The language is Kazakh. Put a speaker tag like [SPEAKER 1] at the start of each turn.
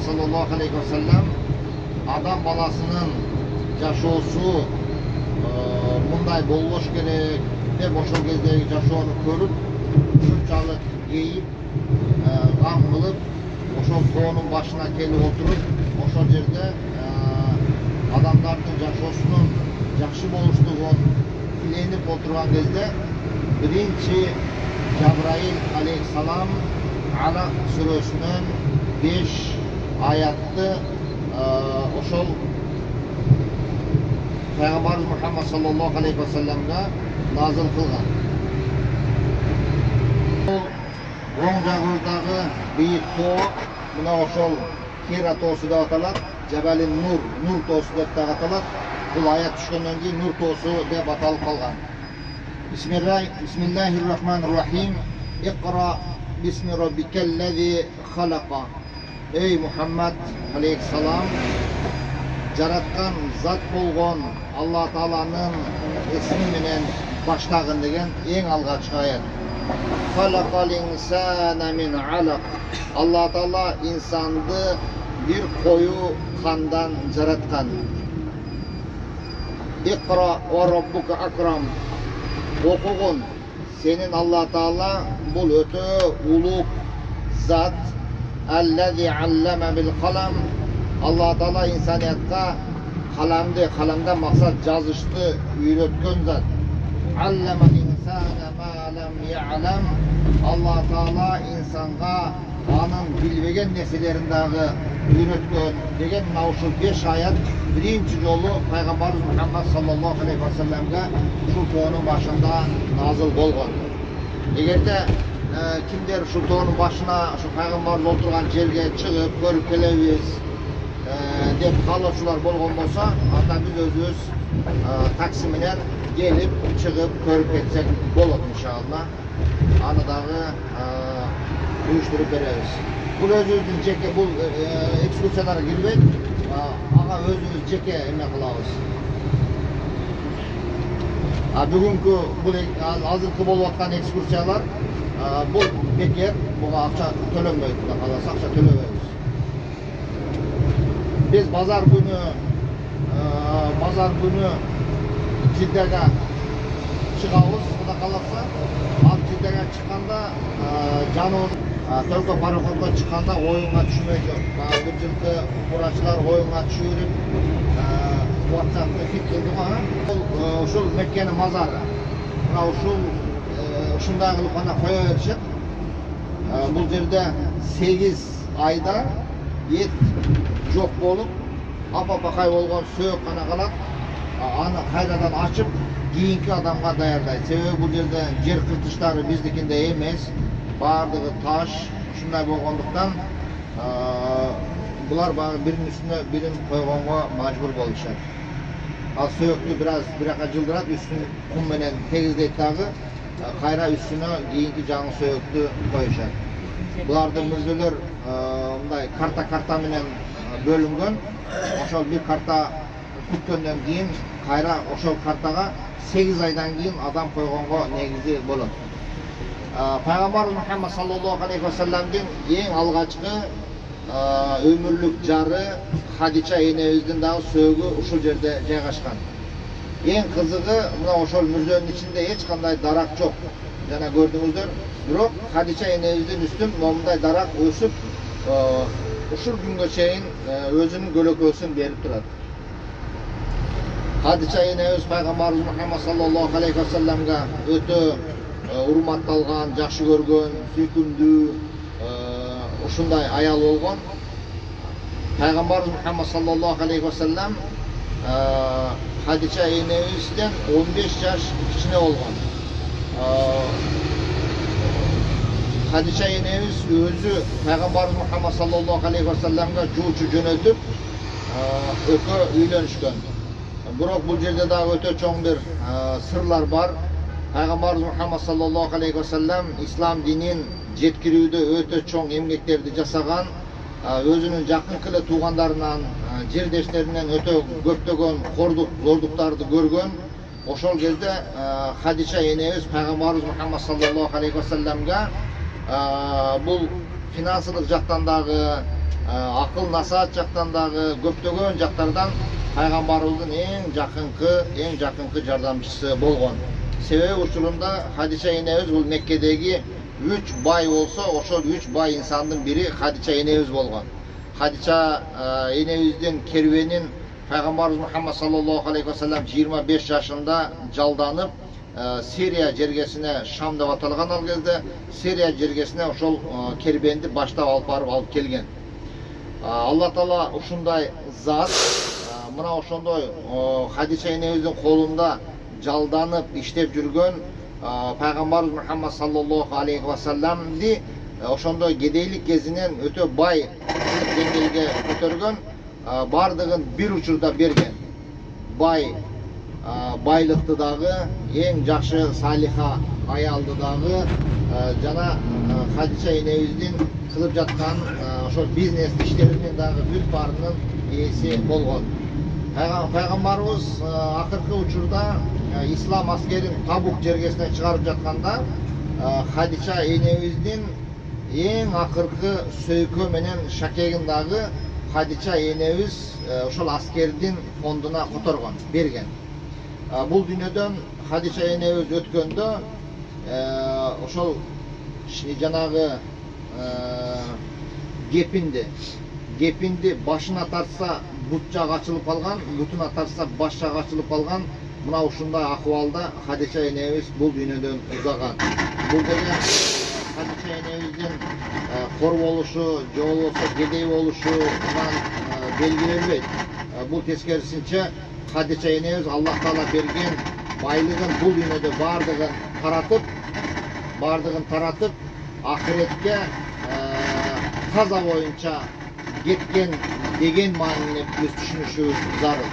[SPEAKER 1] sallallahu aleyhi ve sellem adam balasının жашоосу мындай болбош керек деп ошол кездеги жашоону көрүп ушунчалык кейип гам кылып ошол тоонун башына келип отуруп ошол жерде адамдардын жашоосунун жакшы болуштугун тиленип отурган кезде биринчи Жабраил алейхиссалам Алак сүрөсүнөн 5 аятты ошол Peygamberimiz Muhammed sallallahu aleyhi ve sellem'e nazil kılgan. Oң жағырдағы бейік тоğı, buna oşol Hira toğusu da atalat, Cebelin Nur toğusu da atalat. Bu ayet düşkenden ki Nur toğusu da atalıp kalgan. Bismillahirrahmanirrahim. İqra bismi rabbikellezi halaka. Ey Muhammed aleyhisselam, жараткан зат болгон Алла Тааланын эсми менен баштагын деген эң алгачкы аят. Халакал инсана мин алак. Алла Таала инсанды бир кою кандан жараткан. Икра ва раббука акрам. Окугун, сенин Алла Таала бул өтө улуг зат. Аллази аллама бил калам. Allah Teala insaniyatqa qalamdan maqsad жазышты үйрөткөн зат. Allama insana ma lam ya'lam. Allah Teala insanга анын билбеген нерселерин дагы үйрөткөн деген ушул 5 аят биринчи жолу Пайгамбарыбыз Мухаммад саллаллаху алейхи ва салламга ушул тоонун башында назыл болгон. Эгерде кимдер ушул тоонун башына ушул Пайгамбарыбыз отурган жерге чыгып көрүп келебиз деп каалоочулар болгон болсо, анда биз өзүбүз такси менен келип чыгып көрүп кетсек болот иншалла. Аны дагы уюштуруп беребиз. Бул өзүбүздүн жеке бул экскурсияларга кирбейт. Ага өзүбүз жеке эме кылабыз. Бүгүнкү бул азыркы болуп аткан экскурсиялар бул бекер, буга акча төлөнбөйт. Кудай кааласа акча төлөбөйбүз. Biz pazar günü Cidde'ye çıkağız, Kuday kalırsa. Cidde'ye çıkanda canımız Tölke Parakod'a çıkanda oyunga düşmeyecek. Bir жылкы kuraçılar oyunga düşürüp WhatsApp'ta fit kıldı bana. Uşul Mekke'nin mazarı. Uşundan kılıp bana koya verişip bu yerde 8 ayda et жоқ болып, апа-пақай болған сөйек қана қалады, аны қайрадан ашып, кейінгі адамға даярдайды. Себебі бұл жерде жер қыртыштары біздікінде емес, бардығы таш, шындай болғандықтан, бұлар бірінің үстіне бірін қойғанға мажбур болышады. Ал сөйекті біраққа жылдырады, үстін құмменен тегіздейді дағы, қайра үстіне кейінгі жаңы сөйекті қойышады. Бұлардың мүрделер карта менен bölünген, ошол bir карта күткөндөн кийин кайра ошол картага 8 айдан кийин адам койгонго негизи болот. Пайгамбарыбыз Мухаммад саллаллаху алейхи ва салламдын эң алгачкы өмүрлүк жары Хадича энебиздин дагы сөөгү ушул жерде жайгашкан. Эң кызыгы мына ошол мүрзөнүн ичинде эч кандай дарак жок. Жана көрдүңүздөр, бирок Хадича энебиздин үстүн момундай дарак өсүп ушул күнгө чейин өзүнүн көлөкөсүн берип турат. Хадича энебиз Пайгамбарыбыз Мухаммад саллаллаху алейхи ва салламга өтө урматталган, жакшы көргөн, сүйкүмдүү ушундай аял болгон. Пайгамбарыбыз Мухаммад саллаллаху алейхи ва саллам Хадича энебизден 15 жаш кичине болгон. Hadiçe enemiz özü Peygamberimiz Muhammed sallallahu aleyhi ve sellem'e juuçu jönötüp ökö üylönüşkön. Biroq bu yerde daha öte çoğun bir sırlar var. Peygamberimiz Muhammed sallallahu aleyhi ve sellem İslam dinin jetkirүүdө öte çoğun emgeklerdi jasagan, özünün jakın tuğanlarından, жердештеринен öte көптөгөн зордуктарды көргөн. Ошол кезде Хадича энебиз Peygamberimiz Muhammed sallallahu aleyhi ve sellem'e бұл финансылық жақтан дағы, акыл насаат жактан дагы көптөгөн жактардан пайгамбарыбыздын эң жакынкы жардамчысы болгон. Себеби учурунда Хадича энебиз бул Меккедеги 3 бай болсо, ошол 3 бай инсандын бири Хадича энебиз болгон. Хадича энебиздин керуенин Пайгамбарыбыз Мухаммад саллаллаху алейхи ва саллям 25 жашында жалданып Сирия жергесине, Шам деп аталган ал кезде Сирия жергесине ошол кербенди баштап алып келген. Алла Таала ушундай зат, мына ошондой Хадича энебиздин колунда жалданып иштеп жүргөн Пайгамбарыбыз Мухаммад саллаллаху алейхи ва саллямди ошондой кедейлик кезинен өтө бай деңгээлге көтөргөн, бардыгын бир учурда берген. Байлыкты дагы, эң жакшы салиха аялды дагы жана Хадича энебиздин кылып жаткан ошол бизнес иштеринин дагы бүт баарынын ээси болгон. Пайгамбарыбыз акыркы учурда ислам аскерин Табук жергесине чыгарып жатканда Хадича энебиздин эң акыркы сөйкө менен шакегин дагы Хадича энебиз ошол аскердин фондуна которгон, берген. Бул дүйнөдөн Хадича энебиз өткөндө ошол жанагы кепинди башына тартса бут жагы ачылып калган, бутуна тартса баш жагы ачылып калган. Мына ушундай акыбалда Хадича энебиз бул дүйнөдөн узаган. Бул деген Хадича энебиздин кор болушу, же болбосо кедей болушунан белгиленбейт. Бул тескерисинче Хадича энебиз Аллах Таала берген байлыгын бул дүйнөдө бардыгын таратып, ахиретке таза боюнча кеткен деген маанини биз түшүнүшүбүз зарыл.